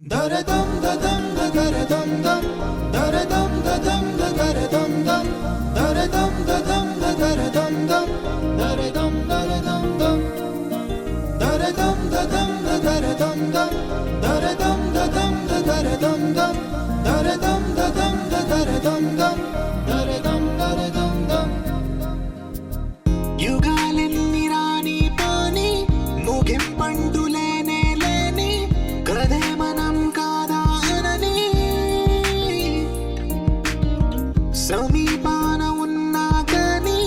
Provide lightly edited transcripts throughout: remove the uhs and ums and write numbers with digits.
దరదం దదం దరదం దం దరదం దదం దరదం దం దరదం దదం దరదం దం దరదం దరదం దం దరదం దదం దరదం దం దరదం దదం దరదం దం దరదం దదం దరదం దం దరదం దరదం దం యుగాలెన్ని రాని పాని ముగింపండు లేనే లేని కదే మనం కాదా అనని సమీపాన ఉన్నా కానీ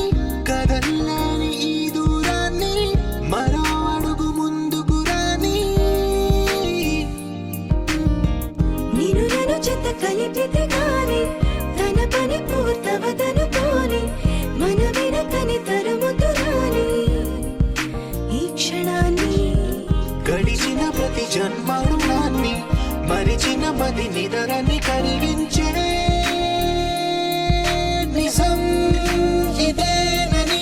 కదల్లేని ఈ దూరాన్ని మరో అడుగు ముందుకు రాని నేను నన్ను చెత్త కలిపితే గాని తన పని పూర్తవదనుకోని మన వెనకని తరుముతురాని ఈ క్షణాన్ని గడిచిన ప్రతి జన్మరుణాన్ని మరిచిన మది నిదరని కరిగించే నిజం ఇదేనని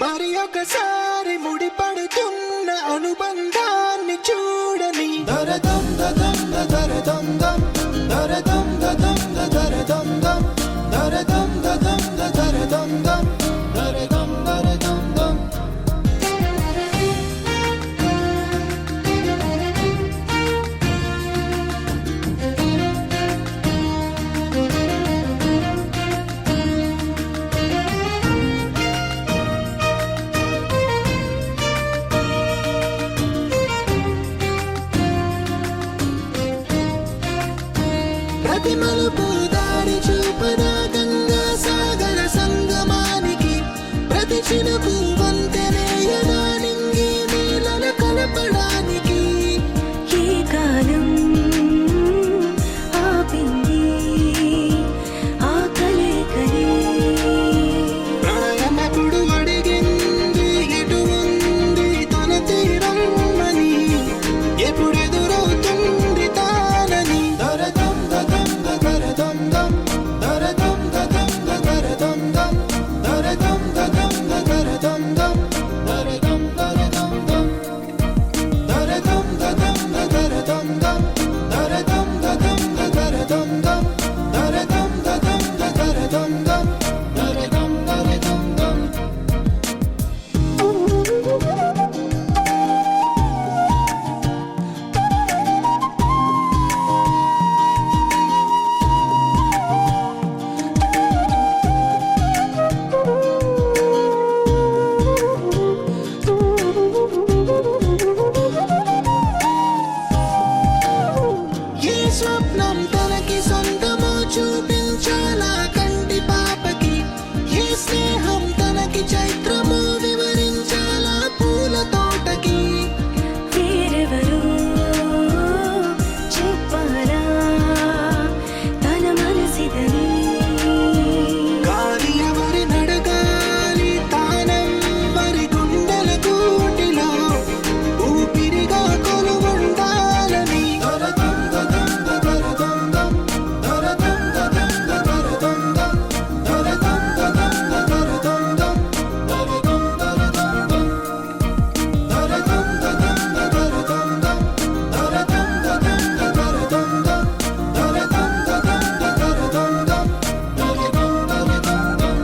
మరి ఒకసారి ముడిపడుతున్న అనుబంధాన్ని చూడని దరదం దదం దరదం దం దరదం దదం దరదం దం దరదం దదం దరదం దం దరదం దరదం దం ప్రతి మలుపు దారి చూపదా గంగా సాగర సంగమానికి ప్రతి చినుకు వంతెనేయదా నింగి నీళ్ళ కలపడానికి ఈ కాలం ఆపింది ఆ కలయికలే ప్రళయమప్పుడు అడిగింది ఎటు ఉంది తన తీరం అని ఎప్పుడెదురవుతుంది తానని దరదం దదం దరదం దం దరదం దదం దరదం దం దరదం దదం దరదం దం దరదం దరదం దం దరదం దదం దరదం దం దరదం దదం దరదం దం దరదం దదం దరదం దం దరదం దరదం దం ఏ స్వప్నం తనకి సొంతమో చూపించాలా కంటి పాపకి ఏ స్నేహం తనకి చైత్రమో వివరించాలా పూల తోటకి వేరెవరు చెప్పారా తన మనసిదని గాలి ఎవరి నడగాలి తానం వరి గుండెల కూటిలో ఊపిరిగా కొలువుండాలని దరదం దదం దరదం దం దరదం దదం దరదం దం దరదం దదం దరదం దం దరదం దరదం దం దరదం దదం దరదం దం దరదం దదం దరదం దం దరదం దదం దరదం దం దరదం దరదం దం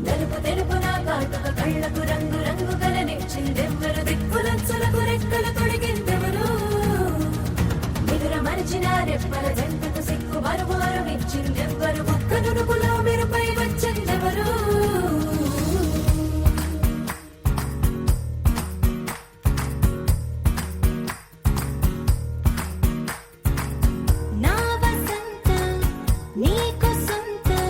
నలుపు తెలుపు నా కాటుక కళ్ళకు రంగు రంగు కలనిచ్చిందెవ్వరు దిక్కులచ్చులకు రెక్కలు తొడిగిందెవరు నిదుర మరిచిన రెప్పల జంటకు సిక్కు మరుమారు ఇచ్చిందెవ్వరు ఒక్క నుడుపులో మెరుపై వచ్చిందెవరు నా వసంతం నీకు సొంతం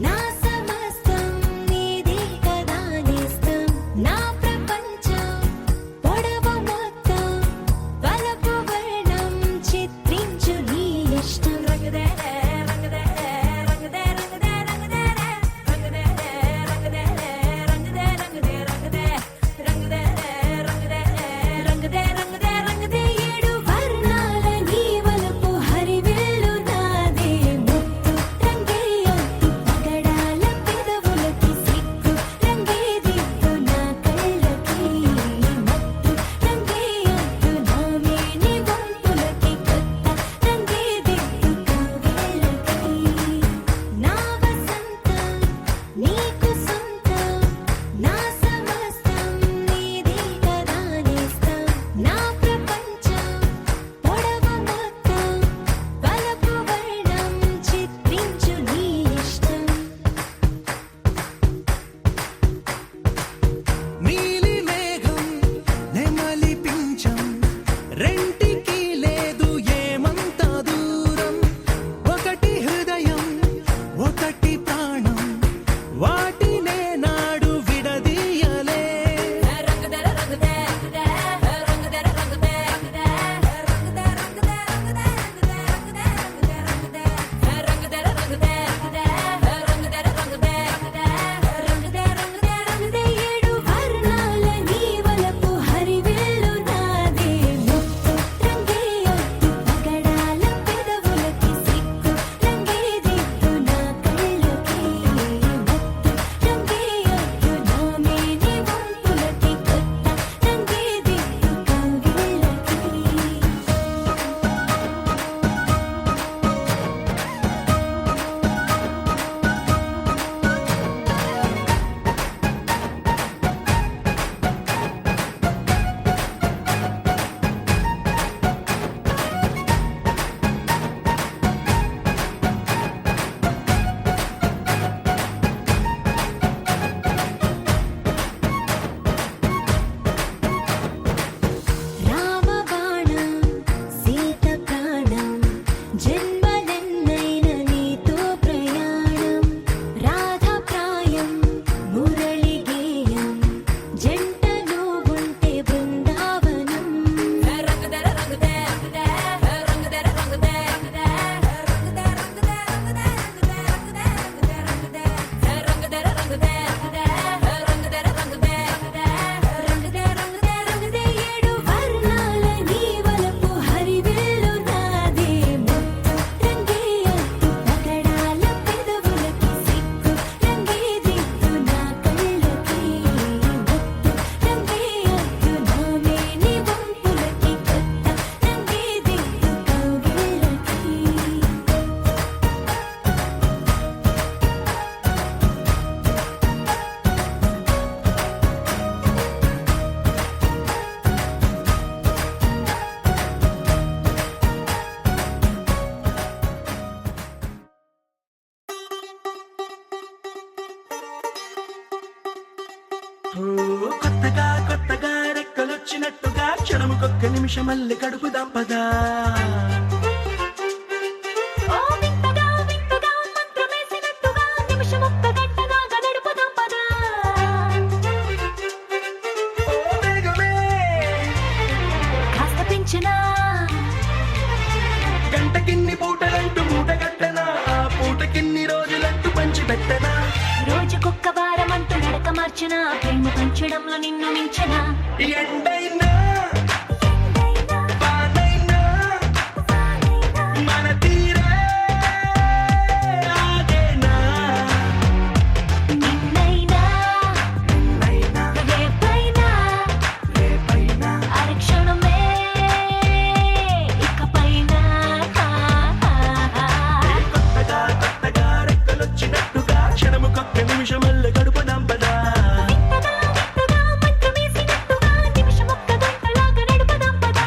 నా సమస్తం నీదే కదా నేస్తం నా ప్రపంచం పొడవు మొత్తం వలపు వర్ణం చిత్రించు నీ ఇష్టం రంగదే రంగదే రెక్కలొచ్చినట్టుగా క్షణముకొక్క నిమిషమల్లి గడుపుదాం పదా. ఓ వింతగా వింతగా మంత్రమేసినట్టుగా నిమిషమొక్క గంటగా గడుపుదాం పదా. ఓ వేగమే కాస్త పెంచనా గంటకిన్ని పూటలంటూ మూటగట్టనా, ఆ పూటకిన్ని రోజులంటూ పంచి పెట్టనా. రోజుకొక్క వారమంటూ నడక మార్చనా, ప్రేమ పంచడంలో నిన్ను మించనా. ఎండైనా వానైనా మన తీరే ఆగేనా. నిన్నైనా రేపైనా అరక్షణమే ఇకపైన. కొత్తగా కొత్తగా రెక్కలొచ్చినట్టుగా క్షణముకొక్క నిమిషమల్లి గడుపుదాం పదా. వింతగా వింతగా మంత్రమేసినట్టుగా నిమిషమొక్క గంటలాగా నడుపుదాం పదా.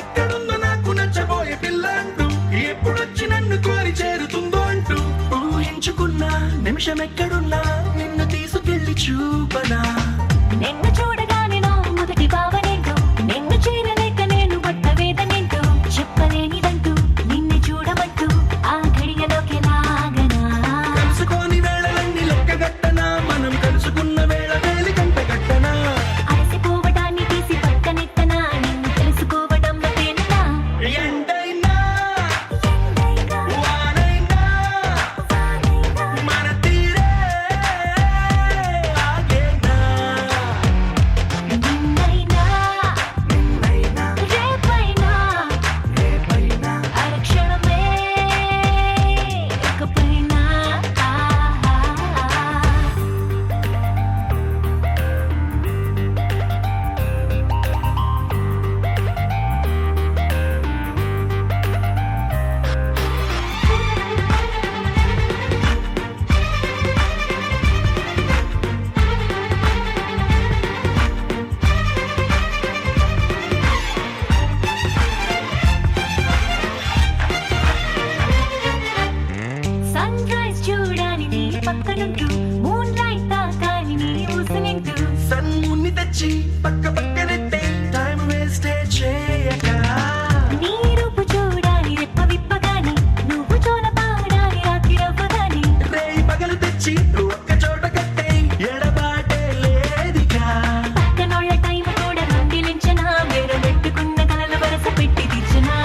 ఎక్కడుందో నాకు నచ్చబోయే పిల్ల అంటూ ఎప్పుడొచ్చి నన్ను కోరి చేరుతుందో అంటూ ఊహించుకున్నా నిమిషం ఎక్కడున్నా నిన్ను తీసుకెళ్లి చూపనా. నిన్ను చూడగానే నా మొదటి భావనేంటో, నిన్ను చేరలేక నేను పడ్డ వేదనేంటో, చెప్పలేనిదంటూ నిన్ను చూడమంటూ ఆ ఘడియలోకి లాగనా. కలుసుకోని వేళలన్నీ లెక్కగట్టనా, మనం కలుసుకున్న వేళ వేలి కంట గట్టనా. అలసిపోవడాన్ని తీసి పక్కనెత్తనా, నిన్ను తెలుసుకోవడంలో తేలినా. ఎండైనా వానైనా మన తీరే ఆగేనా. నిన్నైనా రేపైనా అరక్షణమే ఇకపైన. సన్ రైజ్ చూడాలి నీ పక్కనుంటూ, మూన్ లైట్ తాకాలి నీ ఊసనింటూ. సన్ముని తెచ్చి పక్క పక్కనెట్టే టైం వేస్టే చేయక. నీ రూపు చూడాలి రెప్ప విప్పగాని, నువ్వు జోల పాడాలి రాత్రి రవ్వగాని. రేయి పగలు తెచ్చి ఒక్క చోట కట్టే ఎడబాటే లేదిగా. పక్కనోళ్ళ టైం కూడా రందిలించనా, వేరే పెట్టుకున్న కలల వరస పెట్టి తీర్చనా.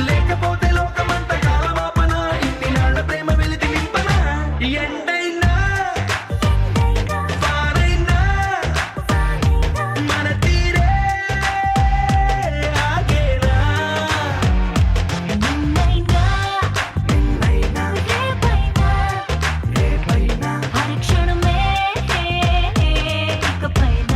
లేకపోతే లోకమంత కాలమాపన, ఇన్ని నాళ్ళ ప్రేమ వెలితి నింపనా. ఎండైనా వానైనా మన తీరే ఆగేనా. నిన్నైనా రేపైనా అరక్షణమే ఇకపైన.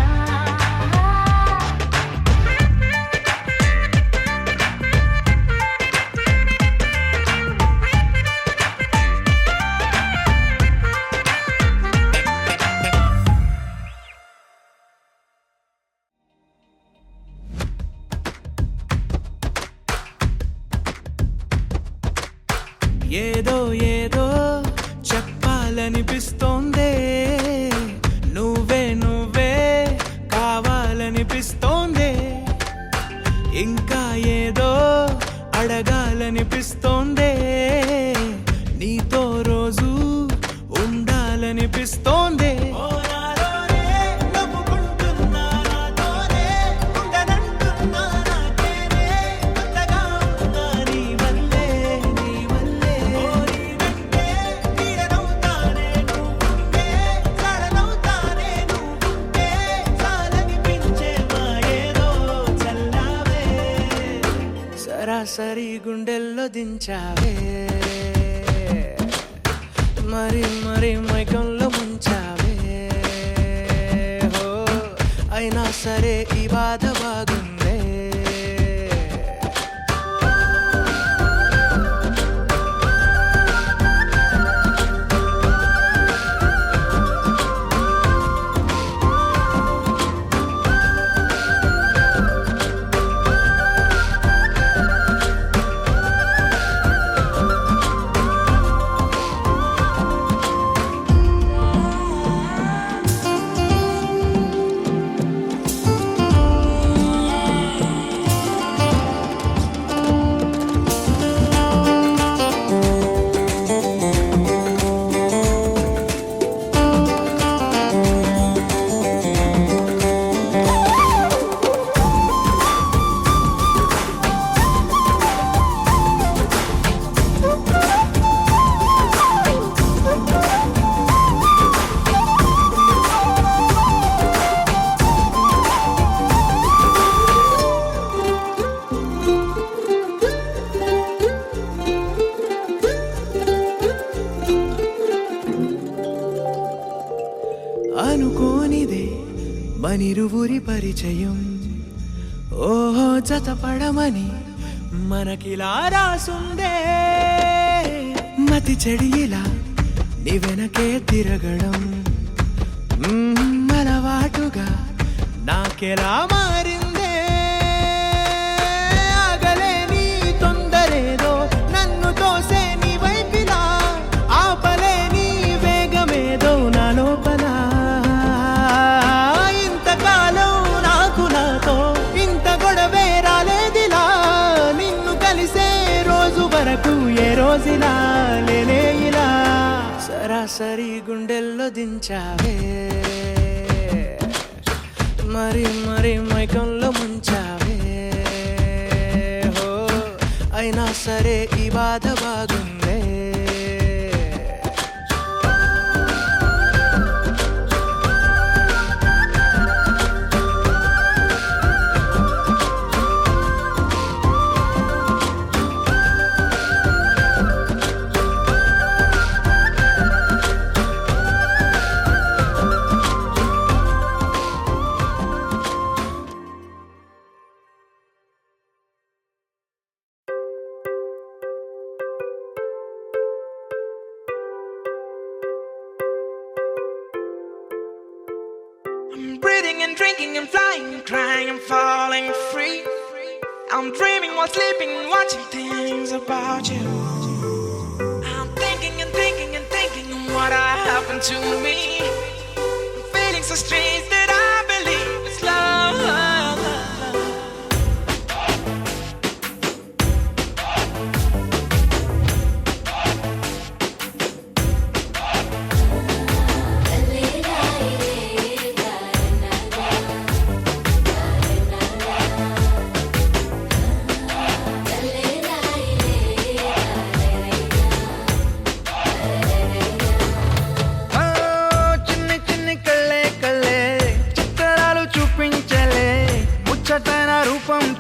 ఏదో ఏదో చెప్పాలనిపిస్తోందే, నువ్వే కావాలనిపిస్తోందే, ఇంకా ఏదో అడగాలనిపిస్తోందే, నీతో రోజు ఉండాలనిపిస్తోందే. సరాసరి గుండెల్లో దించావే. మరి మరి మైకంలో ముంచావే హో అయినా సరే ఈ బాధ బాగుందే అనుకోనిదే మనిరువురి పరిచయం ఓహో జతపడమని మనకిలా రాసుందే మతి చెడిలా నీ వెనకే తిరగడం అలవాటుగా నాకెలా మారిందే ఆగలేని తొందరేదో నన్ను తోసే నీ వైపిలా ఆపలేని వేగమేదో నా లోపల ఇంతకాలం నాకు నాతో ఇంత గొడవే రాలేదిలా నిన్ను కలిసే రోజు వరకు ఏ రోజులా లేనే ఇలా సరాసరి గుండెల్లో దించావే మరి మరి మైకంలో ముంచావే హో అయినా సరే ఈ బాధ బాగుందే I'm breathing and drinking and flying and crying and falling free. I'm dreaming while sleeping and watching things about you. I'm thinking and thinking and thinking of what happened to me. I'm feeling so strange that I believe it's love.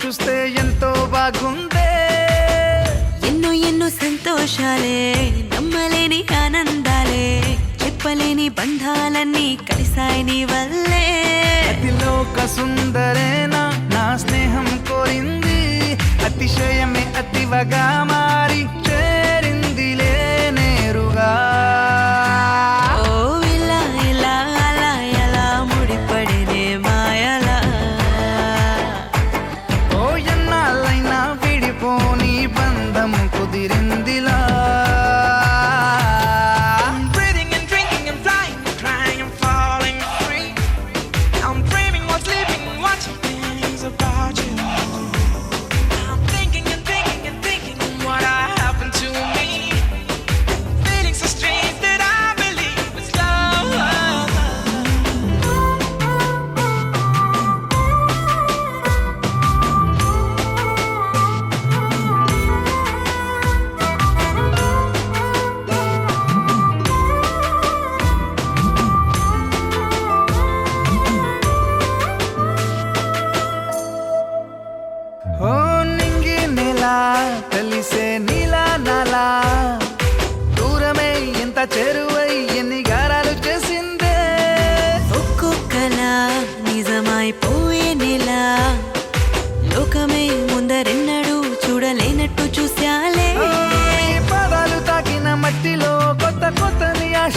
చూస్తే ఎంతో బాగుందే ఎన్నో ఎన్నో సంతోషాలే నమ్మలేని ఆనందాలే చెప్పలేని బంధాలన్నీ కలిసాయి నీ వల్లే అతిలోక సుందరేనా నా స్నేహం కోరింది అతిశయమే అతివగా మారి చేరిందిలే నేరుగా ఓ ఇలా ఇలా అలా ఎలా ముడిపడినే మాయలా ఓ ఎన్నాళ్ళైనా విడిపోని బంధం కుదిరిందిలా కలిసే నీలా నాలా దూరమే ఎంత చెరువు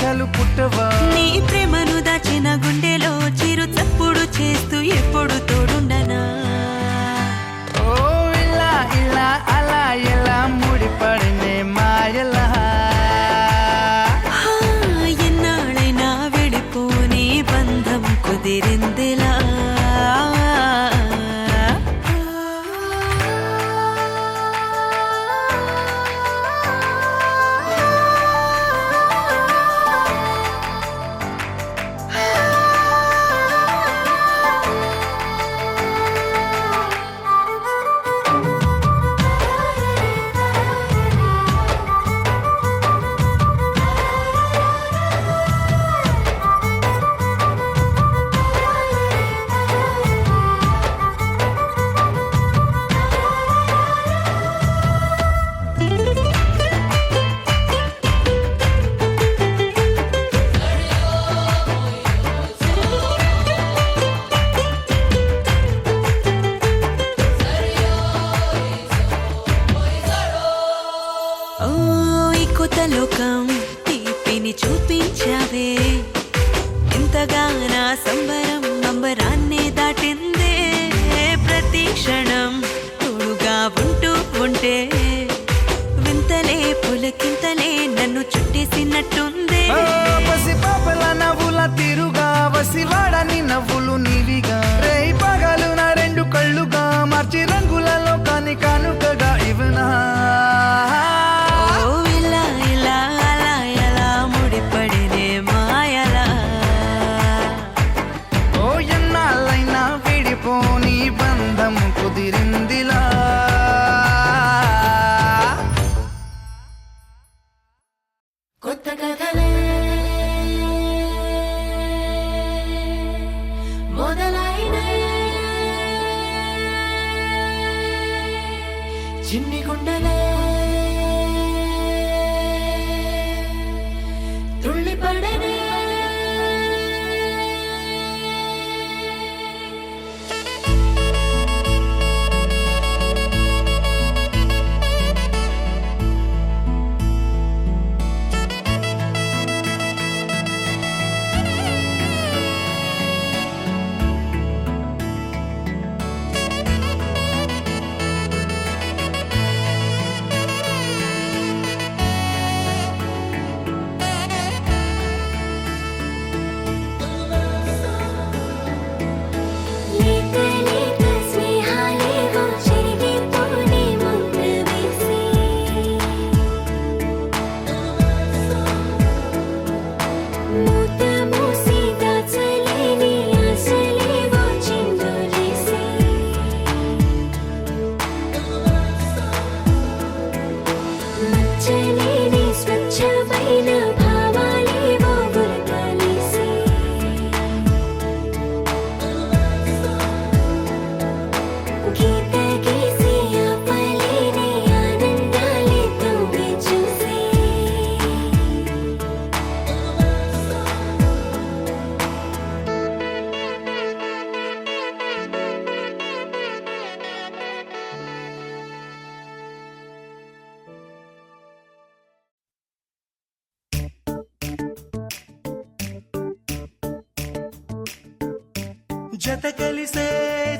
సందేహాలు పుట్టవా? నీ ప్రేమను దాచిన గుండెలో చిరు చప్పుడు చేస్తూ ఎప్పుడు తోడుండనా? ఓ ఇలా ఇలా అలా ఎలా ముడిపడినే మాయలా, ఎన్నాళ్ళైనా విడిపోని బంధం కుదిరిందిలా. ఓ ఈ కొత్త లోకం తీపిని చూపించావే, ఇంతగా నా సంబరం అంబరాన్నే దాటిందే. ప్రతి క్షణం తోడుగా ఉంటూ ఉంటే వింతలే పులకింతలే నన్ను చుట్టేసినట్టుందే. పసి పాపల నవ్వుల తిరుగా వసివాడని నవ్వులు నీవిగా, రేయి పగలు నా రెండు కళ్ళుగా మార్చి రంగులలో కాని కానుకగా ఇవ్వనా? ఓ ఇలా ఇలా అలా ఎలా ముడిపడినే మాయలా. ఓ ఎన్నాళ్ళైనా విడిపోని బంధం కుదిరిందిలా. కొత్త కథలే మొదలైనయే, చిన్ని గుండెలే తుళ్ళిపడనే.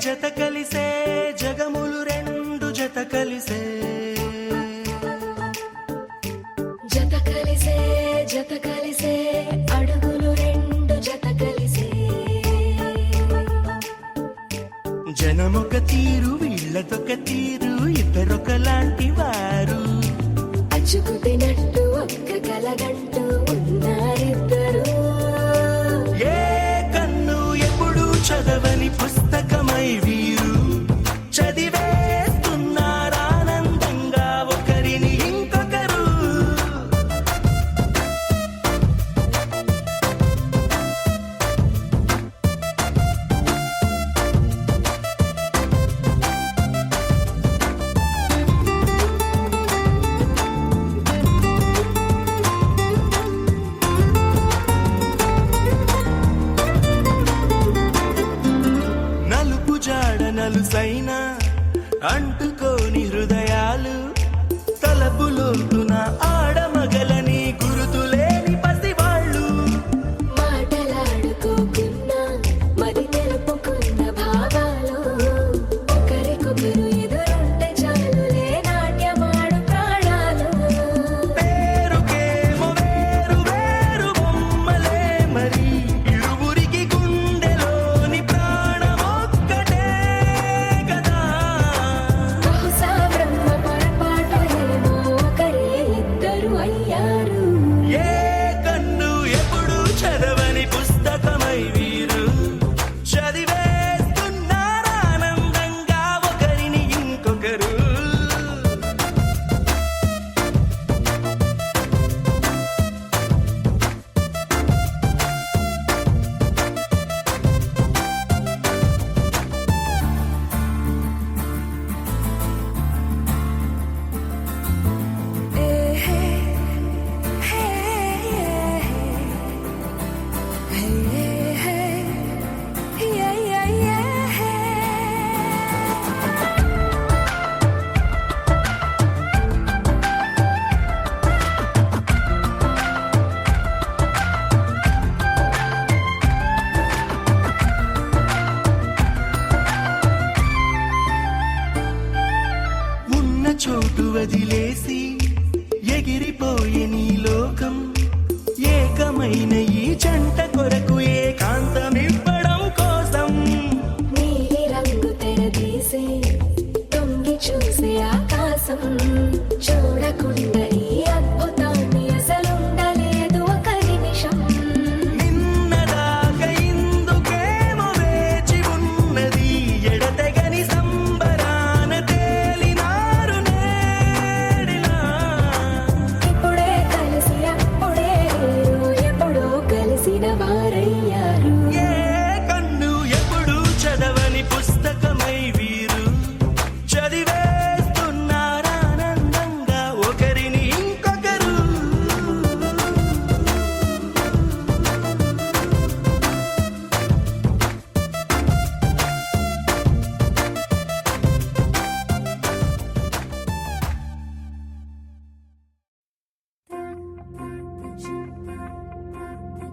జత కలిసే జగములు రెండు జత కలిసే, జత కలిసే అడుగులు రెండు జత కలిసే. జనమొక తీరు వీళ్ళదొక తీరు ఇద్దరొకలాంటి వారు, అచ్చుకుతినట్టు ఒక్క కలగంటూ ఉన్నారిద్దరు. ఏ కన్ను ఎప్పుడు చదవని పుస్తకమై వీరు చదివేస్తున్నారానందంగా ఒకరిని ఇంకొకరు. నలుసైన అంటుకోని హృదయాలు, తలపులోతున ఆడమగలని గురుతులేని పసివాళ్ళు. వదిలేసి ఎగిరిపోయే నీ లోకం ఏకమైన ఈ జంట కొరకు ఏకాంతమివ్వడం కోసం నీలి రంగు తెరదీసే తొంగి చూసే ఆకాశం చూడకుండా ఈ అద్భుతాన్ని అసలుండలేదు ఒక నిమిషం నిన్నదాకా ఇందుకేమో వేచి ఉన్నది ఎడతెగని సంబరాన తేలినారు నేడిలా ఇప్పుడే కలిసి అప్పుడే లేరు ఎప్పుడో కలిసిన వారయ్యారు ఏ కన్ను ఎప్పుడు చదవని పుస్తకమై వీరు చదివేస్తున్నారానందంగా ఒకరిని ఇంకొకరు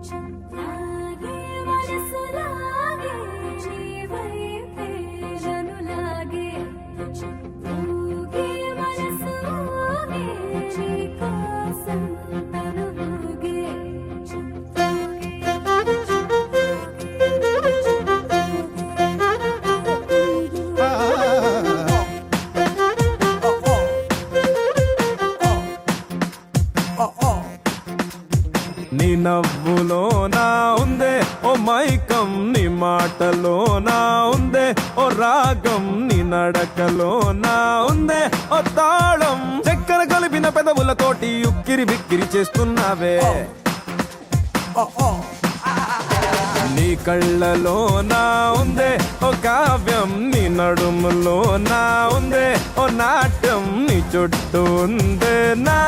లాగే మనసు లాగే జీవైతే నన్ను లాగే ఊగే మనసు ఊగే నీ కోసం తను ఊగే నీ నవ్వులోనా ఉందే ఓ మైకం నీ మాటలోనా ఉందే ఓ రాగం నీ నడకలోనా ఉందే ఓ తాళం చక్కెర కలిపిన పెదవులతోటి ఉక్కిరి బిక్కిరి చేస్తున్నావే నీ కళ్ళలోనా ఉందే ఓ కావ్యం నీ నడుములోనా ఉందే ఓ నాట్యం నీ చుట్టూ ఉందే నా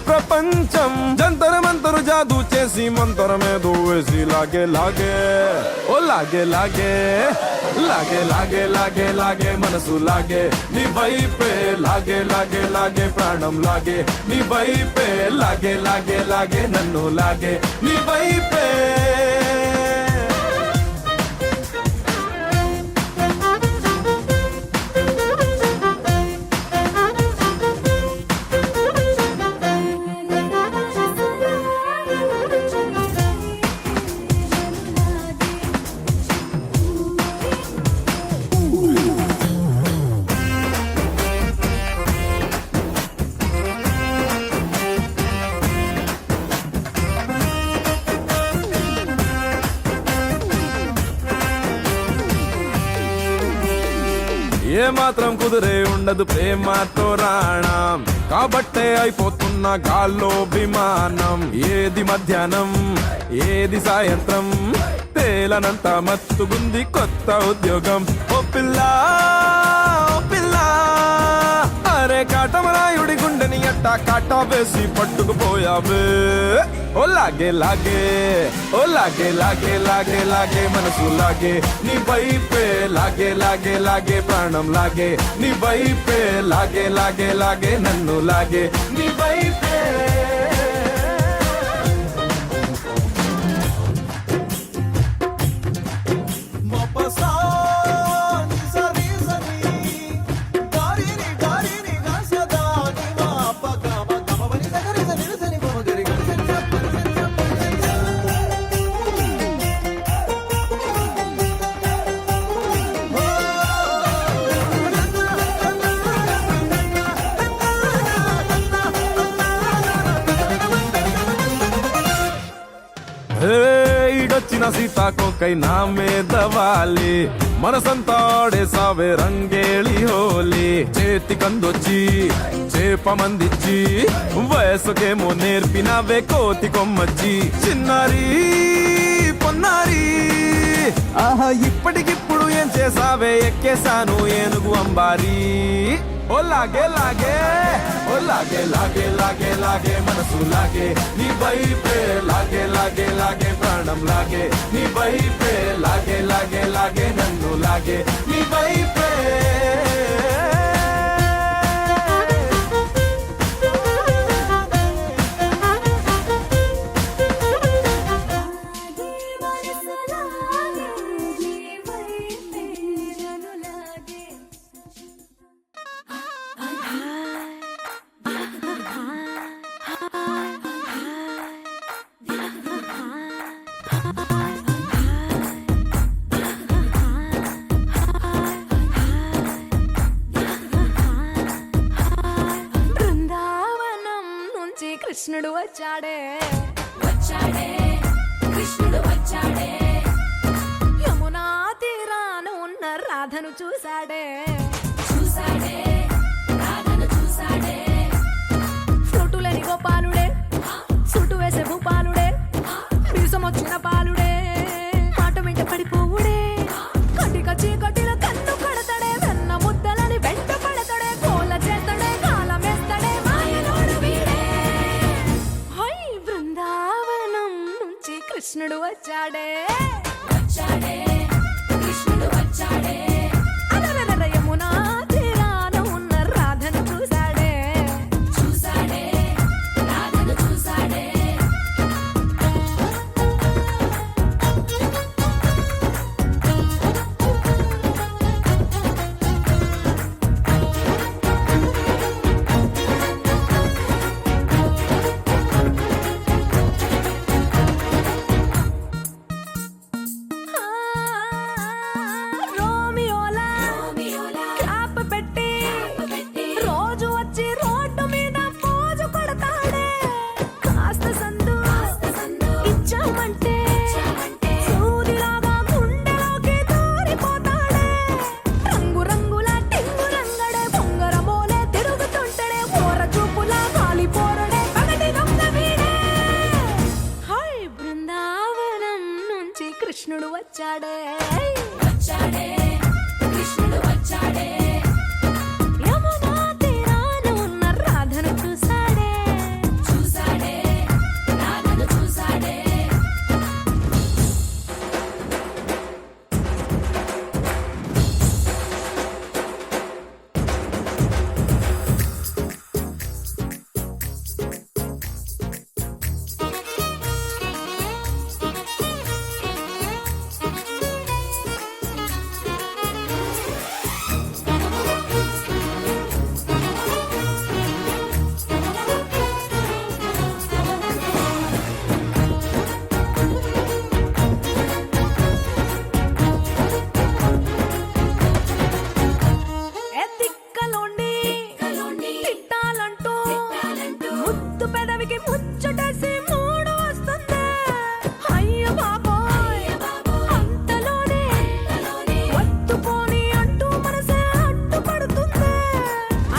ప్రపంచం జంతర మంతరు జాదూ చేసి మంతరమేదో వేసి లాగే లాగే ఓ లాగే లాగే లాగే లాగే లాగే లాగే మనసు లాగే నీ వైపే లాగే లాగే లాగే ప్రాణం లాగే నీ వైపే లాగే లాగే లాగే నన్ను లాగే నీ వైపే ఏ మాత్రం కుదిరే ఉండదు ప్రేమతో రాణం కాబట్టే అయిపోతున్న గాల్లో విమానం ఏది మధ్యాహ్నం ఏది సాయంత్రం తేలనంత మత్తుగుంది కొత్త ఉద్యోగం ఓ పిల్ల ఓ పిల్ల అరే కాటమరాయుడి గుండెని అట్టా కాటా వేసి పట్టుకుపోయావే ఓ లాగే లాగే ఓ లాగే లాగే లాగే లాగే మనసు లాగే నీ వైపే లాగే లాగే లాగే ప్రాణం లాగే నీ వైపే లాగే లాగే లాగే నన్ను లాగే నీ వైపే ఈడొచ్చిన సీతాకోకై నా మీద వాలి మనసంతా ఆడేసావే రంగేళి హోలీ చేతి కందొచ్చి చేప మందిచ్చి వయసుకేమో నేర్పినవే కోతి కొమ్మచ్చి చిన్నారి పొన్నారి ఆహా ఇప్పటికిప్పుడు ఏం చేసావే ఎక్కేసాను ఏనుగు అంబారి ఓ లాగే లాగే ఓ లాగే లాగే లాగే లాగే మనసు లాగే నీ వైపే లాగే లాగే లాగే ప్రాణం లాగే నీ వైపే లాగే లాగే లాగే నన్ను లాగే నీ వైపే కృష్ణుడు వచ్చాడే అలరలర యమునా తీరాన ఉన్న రాధను చూశాడే రోమియోలా క్లాప్ పెట్టి రోజు వచ్చి రోడ్డు మీద పోజు కొడతాడే కాస్త సందు ఇచ్చామంటే సూదిలాగా గుండెలోకి దూరిపోతాడే రంగు రంగుల టింగు రంగడే బొంగరమోలే తిరుగుతుంటడే ఓర చూపులా కాలిపోరడే పగటి దొంగ వీడే హై బృందావనం నుంచి కృష్ణుడు వచ్చాడే యమునా తీరాన ఉన్న రాధను చూశాడే తిక్కలోండి తిట్టాలంటూ ముద్దు పెదవికి ముచ్చటేసి మూడు వస్తుంది అయ్య బాబోయ్ అంతలోనే వత్తుపోని అంటూ మనసే అడ్డుపడుతుంది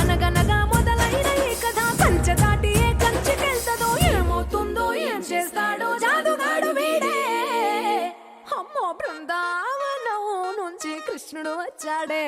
అనగనగా మొదలైన ఈ కథ కంచె దాటి ఏ కంచెకెళ్తదో ఏమవుతుందో ఏం చేస్తాడో జాదుగాడు వీడే అమ్మో బృందావనం నుంచి కృష్ణుడు వచ్చాడే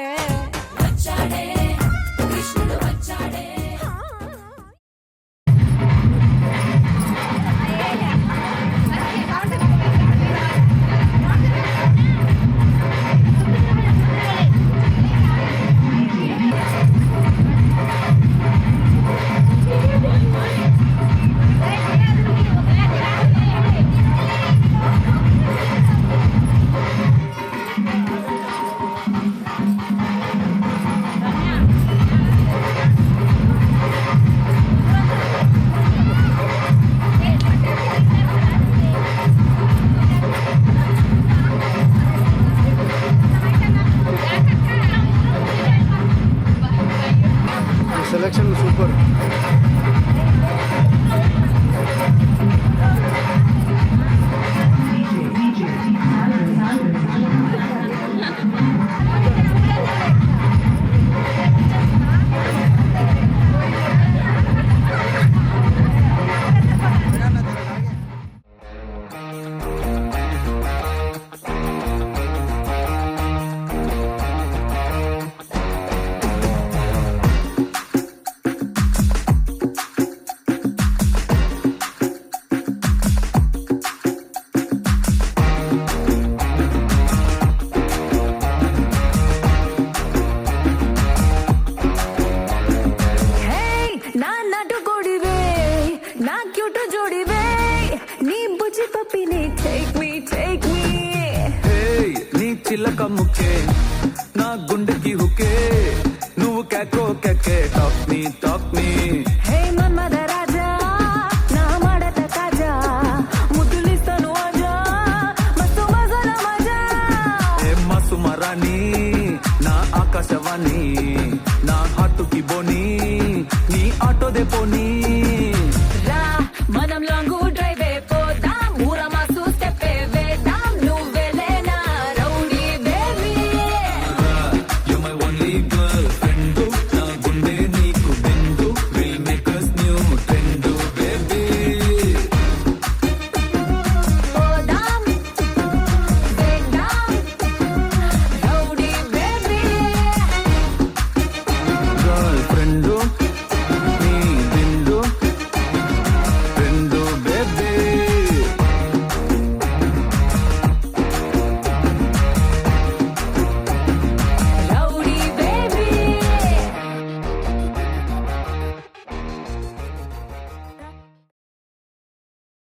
సెలక్షన్ సూపర్. చిల్లక ముక్కే